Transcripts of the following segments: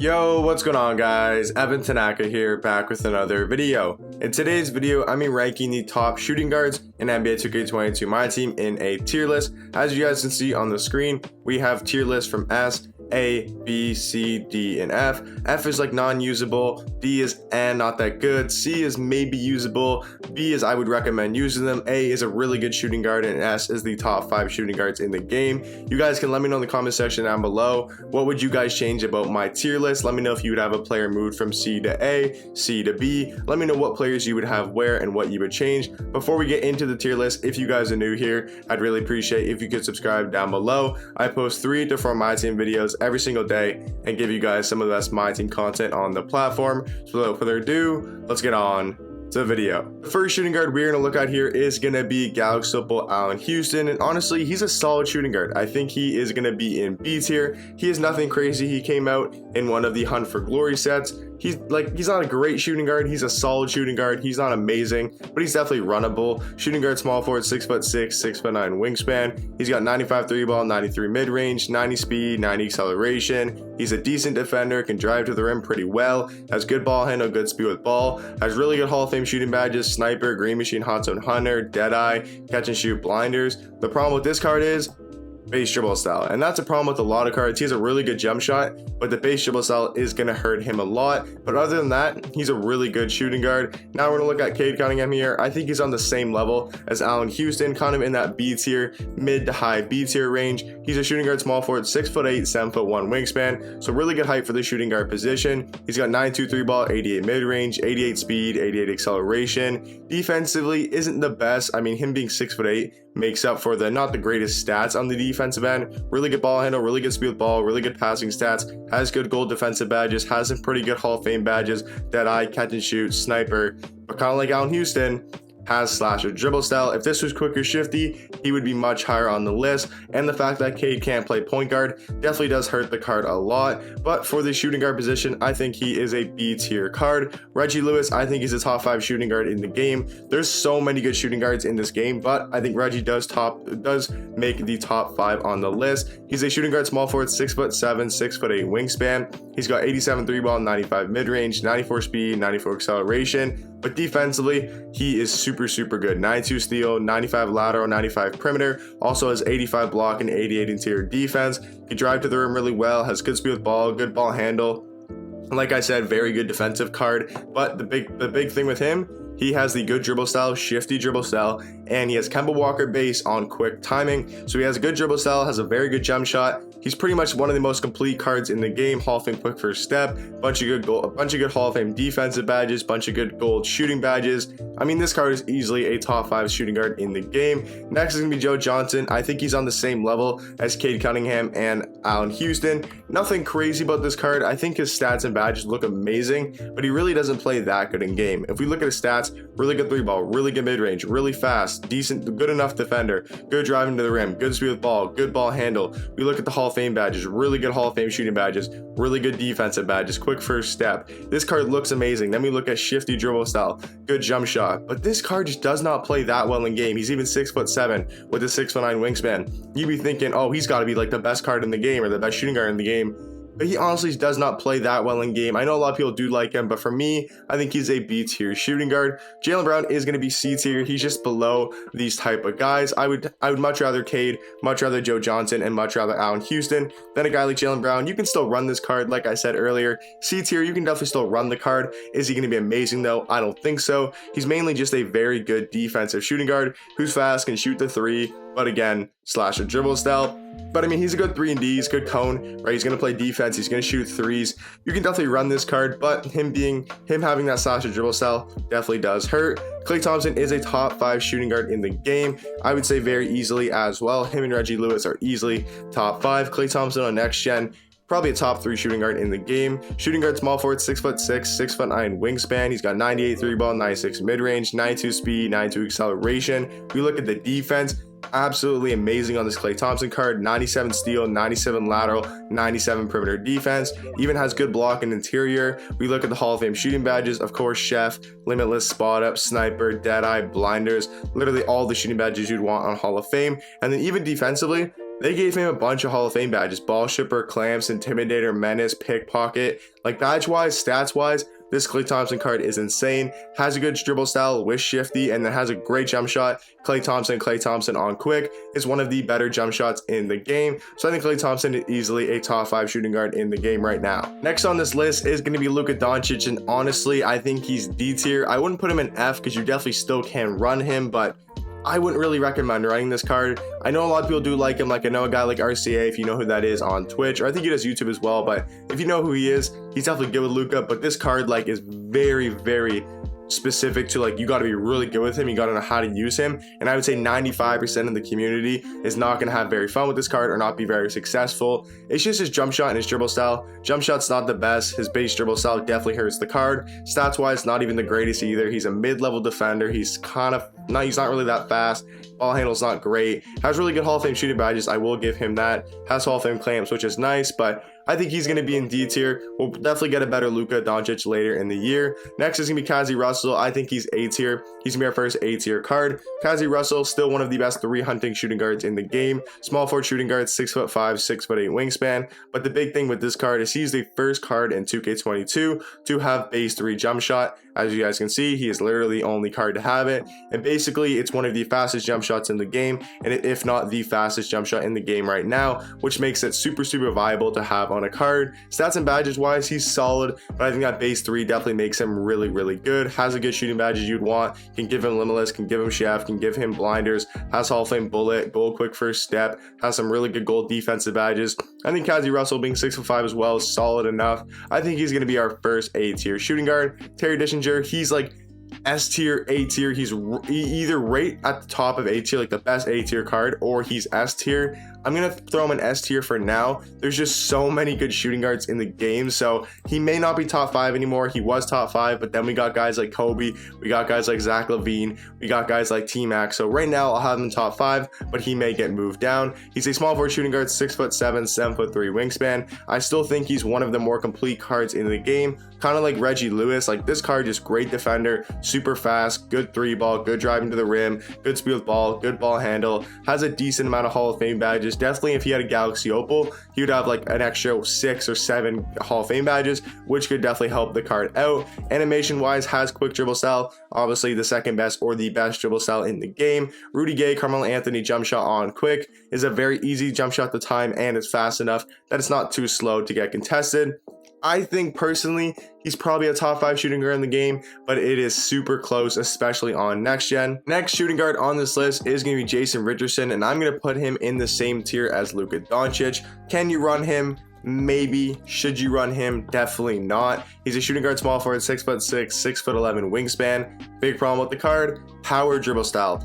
Yo, what's going on guys? Evan Tanaka here, back with another video. In today's video, I'm ranking the top shooting guards in NBA 2K22 Myteam in a tier list. As you guys can see on the screen, we have tier lists from S, A, B, C, D, and F. F is like non-usable, D is not that good, C is maybe usable, B is I would recommend using them, A is a really good shooting guard, and S is the top 5 shooting guards in the game. You guys can let me know in the comment section down below, what would you guys change about my tier list? Let me know if you would have a player moved from C to A, C to B. Let me know what players you would have where and what you would change. Before we get into the tier list, if you guys are new here, I'd really appreciate if you could subscribe down below. I post 3 to 4 Myteam videos every single day and give you guys some of the best Myteam content on the platform. So without further ado, let's get on to the video. The first shooting guard we're going to look at here is going to be Galaxy Football Allen Houston, and honestly he's a solid shooting guard. I think he is going to be in B tier. He is nothing crazy. He came out in one of the Hunt for Glory sets. He's not a great shooting guard. He's a solid shooting guard. He's not amazing, but he's definitely runnable. Shooting guard, small forward, 6'6", 6'9" wingspan. He's got 95 3 ball, 93 mid range, 90 speed, 90 acceleration. He's a decent defender, can drive to the rim pretty well, has good ball handle, good speed with ball, has really good Hall of Fame shooting badges, sniper, green machine, hot zone hunter, deadeye, catch and shoot, blinders. The problem with this card is base dribble style, and that's a problem with a lot of cards. He has a really good jump shot, but the base dribble style is going to hurt him a lot. But other than that, he's a really good shooting guard. Now we're going to look at Cade Cunningham here. I think he's on the same level as Allen Houston, kind of in that B tier, mid to high B tier range. He's a shooting guard, small forward, 6'8", 7'1" wingspan, so really good height for the shooting guard position. He's got 92 3 ball, 88 mid range, 88 speed, 88 acceleration. Defensively isn't the best. I mean, him being 6'8" makes up for the not the greatest stats on the defensive end. Really good ball handle, really good speed with ball, really good passing stats, has good gold defensive badges, has some pretty good Hall of Fame badges, deadeye, catch and shoot, sniper, but kind of like Allen Houston, has slasher dribble style. If this was quick or shifty, he would be much higher on the list, and the fact that Cade can't play point guard definitely does hurt the card a lot. But for the shooting guard position, I think he is a B tier card. Reggie Lewis, I think he's a top 5 shooting guard in the game. There's so many good shooting guards in this game, but I think Reggie does make the top 5 on the list. He's a shooting guard, small forward, 6'7", 6'8" wingspan. He's got 87 3 ball, 95 mid range, 94 speed, 94 acceleration. But defensively, he is super good. 92 steal, 95 lateral, 95 perimeter. Also has 85 block and 88 interior defense. He drives to the rim really well, has good speed with ball, good ball handle. And like I said, very good defensive card. But the big thing with him, he has the good dribble style, shifty dribble style, and he has Kemba Walker base on quick timing. So he has a good dribble style, has a very good jump shot. He's pretty much one of the most complete cards in the game. Hall of Fame quick first step, a bunch of good Hall of Fame defensive badges, bunch of good gold shooting badges. I mean, this card is easily a top 5 shooting guard in the game. Next is gonna be Joe Johnson. I think he's on the same level as Cade Cunningham and Allen Houston. Nothing crazy about this card. I think his stats and badges look amazing, but he really doesn't play that good in game. If we look at his stats, really good 3 ball, really good mid range, really fast, decent, good enough defender, good driving to the rim, good speed with ball, good ball handle. We look at the Hall of Fame badges, really good Hall of Fame shooting badges, really good defensive badges, quick first step. This card looks amazing. Then we look at shifty dribble style, good jump shot, but this card just does not play that well in game. He's even 6'7" with a 6'9" wingspan. You'd be thinking, oh, he's got to be like the best card in the game or the best shooting guard in the game. But he honestly does not play that well in game. I know a lot of people do like him, but for me, I think he's a B tier shooting guard. Jayla Brown is going to be C tier. He's just below these type of guys. I would much rather Cade, much rather Joe Johnson, and much rather Allen Houston than a guy like Jayla Brown. You can still run this card, like I said earlier. C tier, you can definitely still run the card. Is he going to be amazing though? I don't think so. He's mainly just a very good defensive shooting guard who's fast, can shoot the 3, but again, slasher dribble style. But I mean, he's a good 3 and D, he's good cone, right? He's going to play defense, he's going to shoot 3s. You can definitely run this card, but him having that slasher dribble style definitely does hurt. Klay Thompson is a top 5 shooting guard in the game. I would say very easily as well. Him and Reggie Lewis are easily top 5. Klay Thompson on next gen, probably a top 3 shooting guard in the game. Shooting guard, small forward, 6'6", 6'9" wingspan. He's got 98 3 ball, 96 mid range, 92 speed, 92 acceleration. We look at the defense, absolutely amazing on this Klay Thompson card. 97 steal, 97 lateral, 97 perimeter defense. Even has good block and interior. We look at the Hall of Fame shooting badges, of course, chef, limitless, spot up, sniper, deadeye, blinders, literally all the shooting badges you'd want on Hall of Fame. And then even defensively, They gave him a bunch of Hall of Fame badges: ball shipper, clamps, intimidator, menace, pickpocket. Like badge wise, stats wise, this Klay Thompson card is insane. Has a good dribble style, with shifty, and then has a great jump shot. Klay Thompson on quick is one of the better jump shots in the game. So I think Klay Thompson is easily a top 5 shooting guard in the game right now. Next on this list is going to be Luca Doncic, and honestly, I think he's D tier. I wouldn't put him in F because you definitely still can run him, but I wouldn't really recommend running this card. I know a lot of people do like him. Like I know a guy like RCA, if you know who that is, on Twitch, or I think he does YouTube as well, but if you know who he is, he's definitely good with Luca. But this card like is very, very specific to, like, you got to be really good with him. You got to know how to use him, and I would say 95% of the community is not going to have very fun with this card or not be very successful. It's just his jump shot and his dribble style. Jump shot's not the best. His base dribble style definitely hurts the card. Stats wise, not even the greatest either. He's a mid-level defender. He's not really that fast. Ball handle's not great. Has really good Hall of Fame shooting badges, I will give him that. Has Hall of Fame clamps, which is nice, but I think he's going to be in D tier. We'll definitely get a better Luca Doncic later in the year. Next is going to be Kazzy Russell. I think he's A tier. He's going to be our first A tier card. Kazzy Russell, still one of the best 3 hunting shooting guards in the game. Small forward shooting guard, 6'5", 6'8" wingspan. But the big thing with this card is he's the first card in 2K22 to have base 3 jump shot. As you guys can see, he is literally the only card to have it. And basically, it's one of the fastest jump shots in the game, and if not the fastest jump shot in the game right now, which makes it super, super viable to have on a card. Stats and badges wise, he's solid, but I think that base 3 definitely makes him really, really good. Has a good shooting badges you'd want. Can give him limitless, can give him chef, can give him blinders. Has Hall of Fame bullet, goal quick first step. Has some really good goal defensive badges. I think Kazzy Russell being 6'5" as well is solid enough. I think he's going to be our first A tier shooting guard. Terry Dishinger, he's like S tier, A tier. He's either right at the top of A tier, like the best A tier card, or he's S tier. I'm gonna throw him in S tier for now. There's just so many good shooting guards in the game, so he may not be top 5 anymore. He was top 5, but then we got guys like Kobe, we got guys like Zach Levine, we got guys like T-Mac. So right now I'll have him in top 5, but he may get moved down. He's a small forward shooting guard, 6'7", 7'3" wingspan. I still think he's one of the more complete cards in the game, kind of like Reggie Lewis. Like this card, just great defender, super fast, good 3-ball, good driving to the rim, good speed with ball, good ball handle, has a decent amount of Hall of Fame badges. Definitely if he had a Galaxy Opal, he would have like an extra 6 or 7 Hall of Fame badges, which could definitely help the card out. Animation wise, has quick dribble style, obviously the second best or the best dribble style in the game. Rudy Gay, Carmelo Anthony jump shot on quick is a very easy jump shot to time, and it's fast enough that it's not too slow to get contested. I think personally he's probably a top 5 shooting guard in the game, but it is super close, especially on next gen. Next shooting guard on this list is going to be Jason Richardson, and I'm going to put him in the same tier as Luca Doncic. Can you run him? Maybe. Should you run him? Definitely not. He's a shooting guard, small forward, 6'6", 6'11" wingspan. Big problem with the card: power dribble style.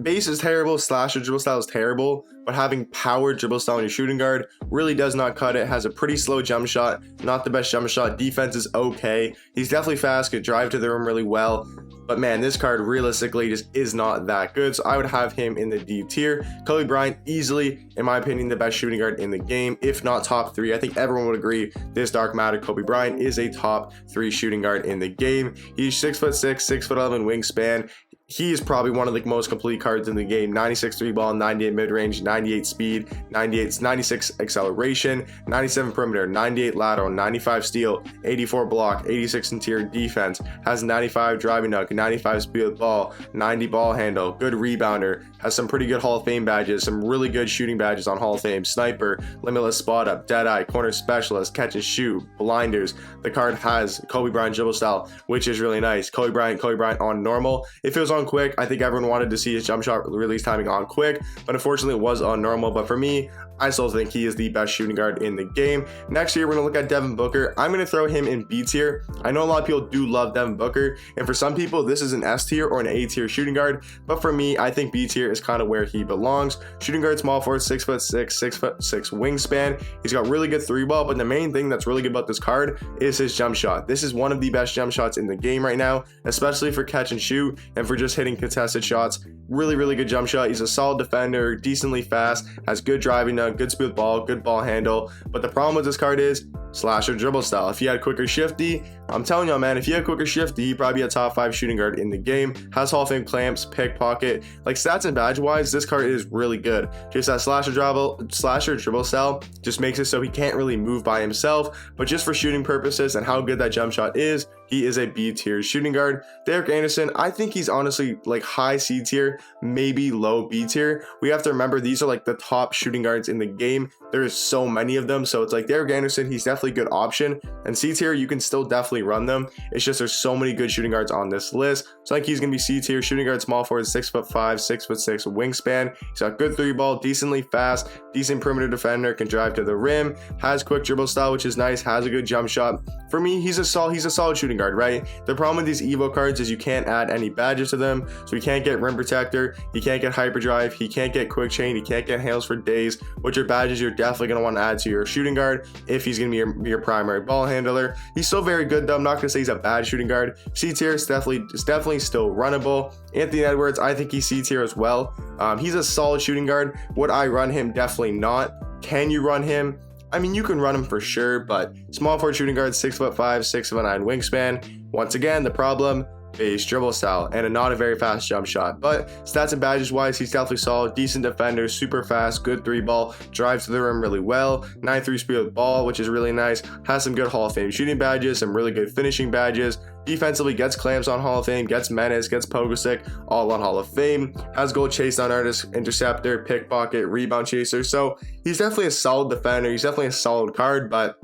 Base is terrible, slasher dribble style is terrible, but having power dribble style on your shooting guard really does not cut it. Has a pretty slow jump shot, not the best jump shot. Defense is okay. He's definitely fast, could drive to the rim really well, but man, this card realistically just is not that good, so I would have him in the D tier. Kobe Bryant, easily, in my opinion, the best shooting guard in the game, if not top 3. I think everyone would agree this Dark Matter Kobe Bryant is a top 3 shooting guard in the game. He's 6'6", 6'11" wingspan. He is probably one of the most complete cards in the game. 96 3-ball, 98 mid-range, 98 speed, 96 acceleration, 97 perimeter, 98 lateral, 95 steal, 84 block, 86 interior defense, has 95 driving dunk, 95 speed with ball, 90 ball handle, good rebounder, has some pretty good Hall of Fame badges, some really good shooting badges on Hall of Fame: sniper, limitless spot up, dead eye, corner specialist, catch and shoot, blinders. The card has Kobe Bryant dribble style, which is really nice. Kobe Bryant on normal. If it was on quick, I think everyone wanted to see his jump shot release timing on quick, but unfortunately it was on normal. But for me, I still think he is the best shooting guard in the game. Next year, we're going to look at Devin Booker. I'm going to throw him in B tier. I know a lot of people do love Devin Booker, and for some people, this is an S tier or an A tier shooting guard, but for me, I think B tier is kind of where he belongs. Shooting guard, small forward, 6'6", 6'6" wingspan. He's got really good 3-ball, but the main thing that's really good about this card is his jump shot. This is one of the best jump shots in the game right now, especially for catch and shoot and for just hitting contested shots. Really, really good jump shot. He's a solid defender, decently fast, has good driving dunk, good speed with ball, good ball handle. But the problem with this card is slasher dribble style. If he had quicker shifty, I'm telling y'all, man, if he had quicker shifty, he'd probably be a top 5 shooting guard in the game. Has Hall of Fame clamps, pickpocket. Like stats and badge wise, this card is really good. Just that slasher dribble style just makes it so he can't really move by himself, but just for shooting purposes and how good that jump shot is, he is a B tier shooting guard. Derrick Anderson, I think he's honestly like high C tier, maybe low B tier. We have to remember these are like the top shooting guards in the game. There's so many of them, so it's like Derrick Anderson, he's definitely a good option. And C tier, you can still definitely run them. It's just there's so many good shooting guards on this list. So I think he's gonna be C tier shooting guard, small forward, 6'5", 6'6" wingspan. He's got good 3-ball, decently fast, decent perimeter defender, can drive to the rim, has quick dribble style, which is nice, has a good jump shot. For me, he's a solid shooting guard, right? The problem with these Evo cards is you can't add any badges to them, so he can't get rim protector, he can't get hyperdrive, he can't get quick chain, he can't get handles for days, which are badges you're definitely going to want to add to your shooting guard if he's going to be your primary ball handler. He's still very good though. I'm not going to say he's a bad shooting guard. C tier is definitely still runnable. Anthony Edwards, I think he's C tier as well. He's a solid shooting guard. Would I run him? Definitely not. Can you run him? I mean, you can run him for sure, but small forward shooting guard, 6'5", 6'9" wingspan. Once again, the problem, base dribble style and not a very fast jump shot. But stats and badges wise, he's definitely solid, decent defender, super fast, good 3-ball, drives to the rim really well, 9-3 speed with ball, which is really nice, has some good Hall of Fame shooting badges, some really good finishing badges. Defensively, gets clamps on Hall of Fame, gets menace, gets pogo stick, all on Hall of Fame. Has goal chase down artist, interceptor, pickpocket, rebound chaser. So he's definitely a solid defender. He's definitely a solid card, but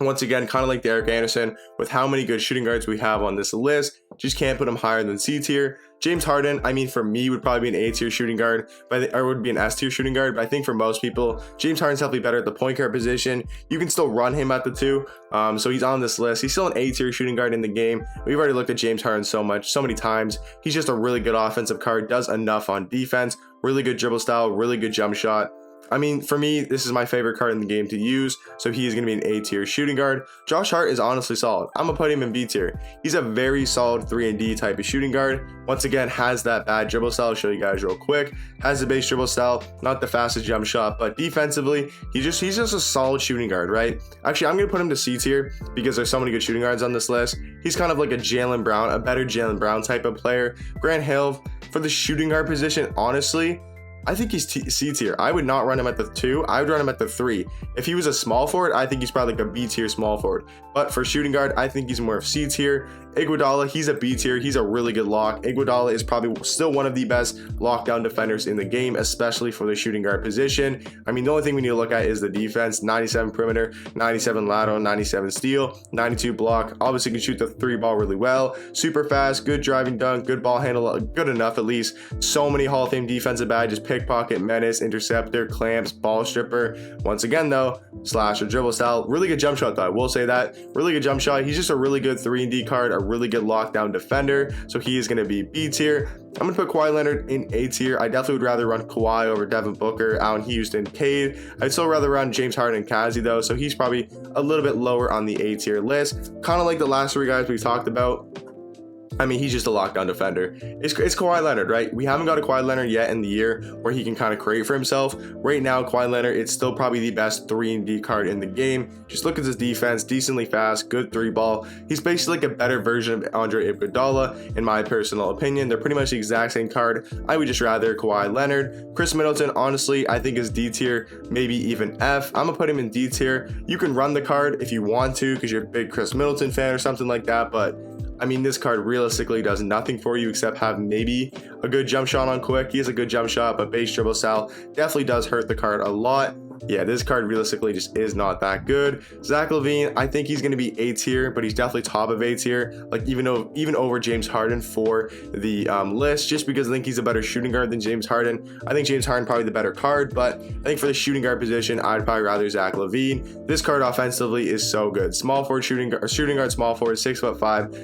once again, kind of like Derrick Anderson, with how many good shooting guards we have on this list, just can't put him higher than C tier. James Harden, I mean, for me, would probably be an A tier shooting guard, or would be an S tier shooting guard. But I think for most people, James Harden's definitely better at the point guard position. You can still run him at the 2, so he's on this list. He's still an A tier shooting guard in the game. We've already looked at James Harden so many times. He's just a really good offensive card, does enough on defense, really good dribble style, really good jump shot. I mean, for me, this is my favorite card in the game to use, so he is going to be an A tier shooting guard. Josh Hart is honestly solid. I'm going to put him in B tier. He's a very solid 3-and-D type of shooting guard. Once again, has that bad dribble style. I'll show you guys real quick. Has the base dribble style, not the fastest jump shot, but defensively, he's just a solid shooting guard, right? Actually, I'm going to put him to C tier because there's so many good shooting guards on this list. He's kind of like a Jaylen Brown, a better Jaylen Brown type of player. Grant Hill, for the shooting guard position, honestly, I think he's C tier. I would not run him at the 2. I would run him at the 3. If he was a small forward, I think he's probably like a B tier small forward. But for shooting guard, I think he's more of C tier. Iguodala, he's a B tier. He's a really good lock. Iguodala is probably still one of the best lockdown defenders in the game, especially for the shooting guard position. I mean, the only thing we need to look at is the defense. 97 perimeter, 97 lateral, 97 steal, 92 block. Obviously can shoot the 3-ball really well. Super fast, good driving dunk, good ball handle, good enough at least. So many Hall of Fame defensive badges, pickpocket, menace, interceptor, clamps, ball stripper. Once again though, slasher, dribble style, really good jump shot though, I will say that. Really good jump shot. He's just a really good 3-and-D card, a really good lockdown defender, so he is going to be B tier. I'm going to put Kawhi Leonard in A tier. I definitely would rather run Kawhi over Devin Booker, Allen Houston, Cade. I'd still rather run James Harden and Kazzy though, so he's probably a little bit lower on the A tier list. Kind of like the last 3 guys we talked about. I mean, he's just a lockdown defender. It's Kawhi Leonard, right? We haven't got a Kawhi Leonard yet in the year where he can kind of create for himself. Right now, Kawhi Leonard, it's still probably the best 3-and-D card in the game. Just look at his defense, decently fast, good 3-ball. He's basically like a better version of Andre Iguodala, in my personal opinion. They're pretty much the exact same card. I would just rather Kawhi Leonard. Chris Middleton, honestly, I think is D tier, maybe even F. I'm gonna put him in D tier. You can run the card if you want to because you're a big Chris Middleton fan or something like that, but I mean, this card realistically does nothing for you except have maybe a good jump shot on quick. He has a good jump shot, but base dribble style definitely does hurt the card a lot. Yeah, this card realistically just is not that good. Zach Levine, I think he's going to be A tier, but he's definitely top of A tier, like even over James Harden for the list, just because I think he's a better shooting guard than James Harden. I think James Harden probably the better card, but I think for the shooting guard position, I'd probably rather Zach Levine. This card offensively is so good. Small forward shooting guard, small forward, 6'5",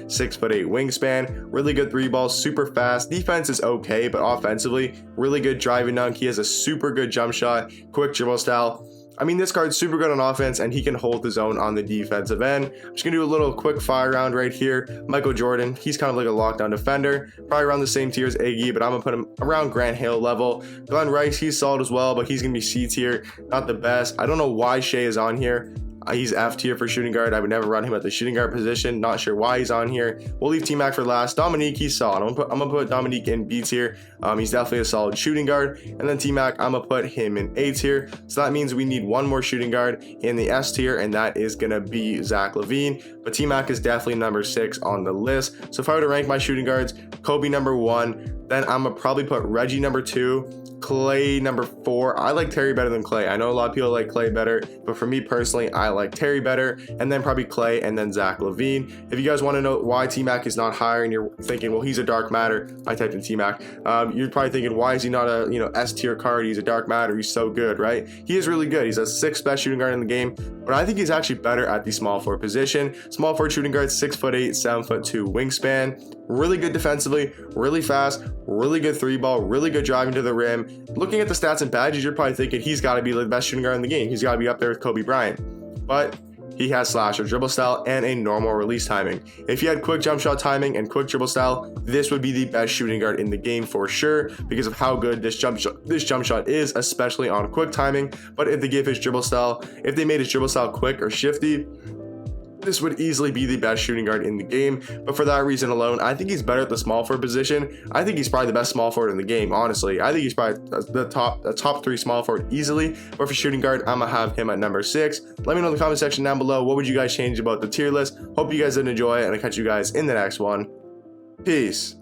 6'8" wingspan, really good 3-ball, super fast. Defense is okay, but offensively, really good driving dunk. He has a super good jump shot, quick dribble style. I mean, this card's super good on offense, and he can hold his own on the defensive end. I'm just going to do a little quick fire round right here. Michael Jordan, he's kind of like a lockdown defender, probably around the same tier as Iggy, but I'm going to put him around Grant Hill level. Glenn Rice, he's solid as well, but he's going to be C tier, not the best. I don't know why Shea is on here. He's F tier for shooting guard. I would never run him at the shooting guard position. Not sure why he's on here. We'll leave T-Mac for last. Dominique, he's solid. I'm gonna put Dominique in B tier. He's definitely a solid shooting guard. And then T-Mac, I'm gonna put him in A tier. So that means we need one more shooting guard in the S tier, and that is gonna be Zach Levine. But T-Mac is definitely number 6 on the list. So if I were to rank my shooting guards, Kobe number 1, then I'm gonna probably put Reggie number 2, Clay number 4. I like Terry better than Clay. I know a lot of people like Clay better, but for me personally, I like Terry better, and then probably Clay, and then Zach Levine. If you guys want to know why T-Mac is not higher, and you're thinking, well, he's a dark matter, I typed in T-Mac. You're probably thinking, why is he not a S tier card? He's a dark matter. He's so good, right? He is really good. He's a 6th best shooting guard in the game, but I think he's actually better at the small forward position. Small forward shooting guard, 6'8", 7'2" wingspan, really good defensively, really fast, really good 3-ball, really good driving to the rim. Looking at the stats and badges, you're probably thinking he's got to be the best shooting guard in the game. He's got to be up there with Kobe Bryant, but he has slasher, dribble style, and a normal release timing. If he had quick jump shot timing and quick dribble style, this would be the best shooting guard in the game for sure, because of how good this jump shot is, especially on quick timing. But if they made his dribble style quick or shifty, this would easily be the best shooting guard in the game. But for that reason alone, I think he's better at the small forward position. I think he's probably the best small forward in the game, honestly. I think he's probably the top 3 small forward easily. But for shooting guard, I'm gonna have him at number 6. Let me know in the comment section down below, what would you guys change about the tier list? Hope you guys did enjoy it, and I'll catch you guys in the next one. Peace.